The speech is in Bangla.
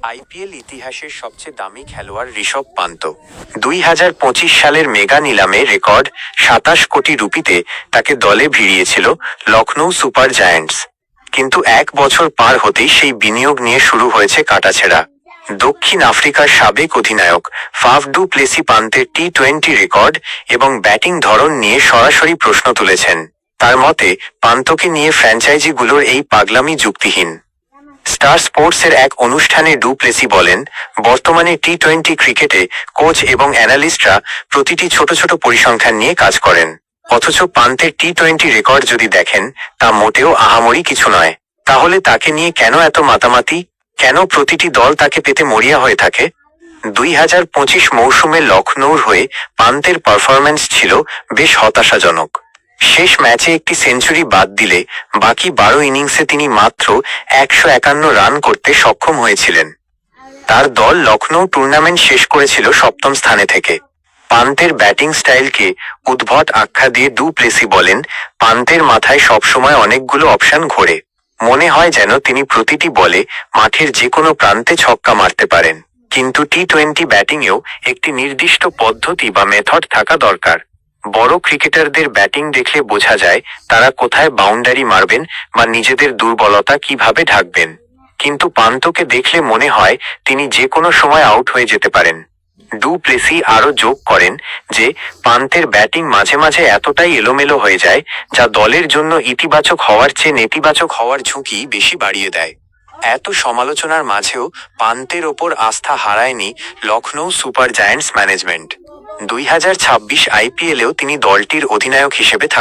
আইপিএল ইতিহাসের সবচেয়ে দামি খেলোয়াড় ঋষভ পান্ত 2025 সালের মেগা নিলামে রেকর্ড 27 কোটি রুপিতে তাকে দলে ভিড়িয়েছিল লখনৌ সুপার জায়ান্টস। কিন্তু 1 বছর পার হতেই সেই বিনিয়োগ নিয়ে শুরু হয়েছে কাটাছেঁড়া। দক্ষিণ আফ্রিকার সাবেক অধিনায়ক ফাফ ডু প্লেসি পান্তের টি-20 রেকর্ড এবং ব্যাটিং ধরন নিয়ে সরাসরি প্রশ্ন তুলেছেন। তার মতে, পান্তকে নিয়ে ফ্র্যাঞ্চাইজিগুলোর এই পাগলামি যুক্তিহীন। স্টার স্পোর্টসের এক অনুষ্ঠানে ডু প্লেসি বলেন, বর্তমানে টি-20 ক্রিকেটে কোচ এবং অ্যানালিস্টরা প্রতিটি ছোট ছোট পরিসংখ্যান নিয়ে কাজ করেন। অথচ পান্তের টি-20 রেকর্ড যদি দেখেন, তা মোটেও আহামরি কিছু নয়। তাহলে তাকে নিয়ে কেন এত মাতামাতি? কেন প্রতিটি দল তাকে পেতে মরিয়া হয়ে থাকে? 2025 মৌসুমে লখনৌর হয়ে পান্তের পারফরম্যান্স ছিল বেশ হতাশাজনক। শেষ ম্যাচে একটি সেঞ্চুরি বাদ দিলে বাকি 12 ইনিংসে তিনি মাত্র 151 রান করতে সক্ষম হয়েছিলেন। তার দল লখনৌ টুর্নামেন্ট শেষ করেছিল 7ম স্থানে থেকে। পান্তের ব্যাটিং স্টাইলকে উদ্ভট আখ্যা দিয়ে ডু প্লেসি বলেন, পান্তের মাথায় সবসময় অনেকগুলো অপশন ঘোরে। মনে হয় যেন তিনি প্রতিটি বলে মাঠের যে কোনো প্রান্তে ছক্কা মারতে পারেন। কিন্তু টি-20 ব্যাটিংয়েও একটি নির্দিষ্ট পদ্ধতি বা মেথড থাকা দরকার। বড় ক্রিকেটারদের ব্যাটিং দেখলে বোঝা যায় তারা কোথায় বাউন্ডারি মারবেন বা নিজেদের দুর্বলতা কিভাবে ঢাকবেন। কিন্তু পান্তকে দেখলে মনে হয় তিনি যে কোনো সময় আউট হয়ে যেতে পারেন। ডু প্লেসি আরও যোগ করেন যে পান্তের ব্যাটিং মাঝে মাঝে এতটাই এলোমেলো হয়ে যায় যা দলের জন্য ইতিবাচক হওয়ার চেয়ে নেতিবাচক হওয়ার ঝুঁকি বেশি বাড়িয়ে দেয়। এত সমালোচনার মাঝেও পান্তের ওপর আস্থা হারায়নি লখনৌ সুপার জায়ান্টস ম্যানেজমেন্ট। 2026 আইপিএলেও তিনি দলটির অধিনায়ক হিসেবে থাকবেন।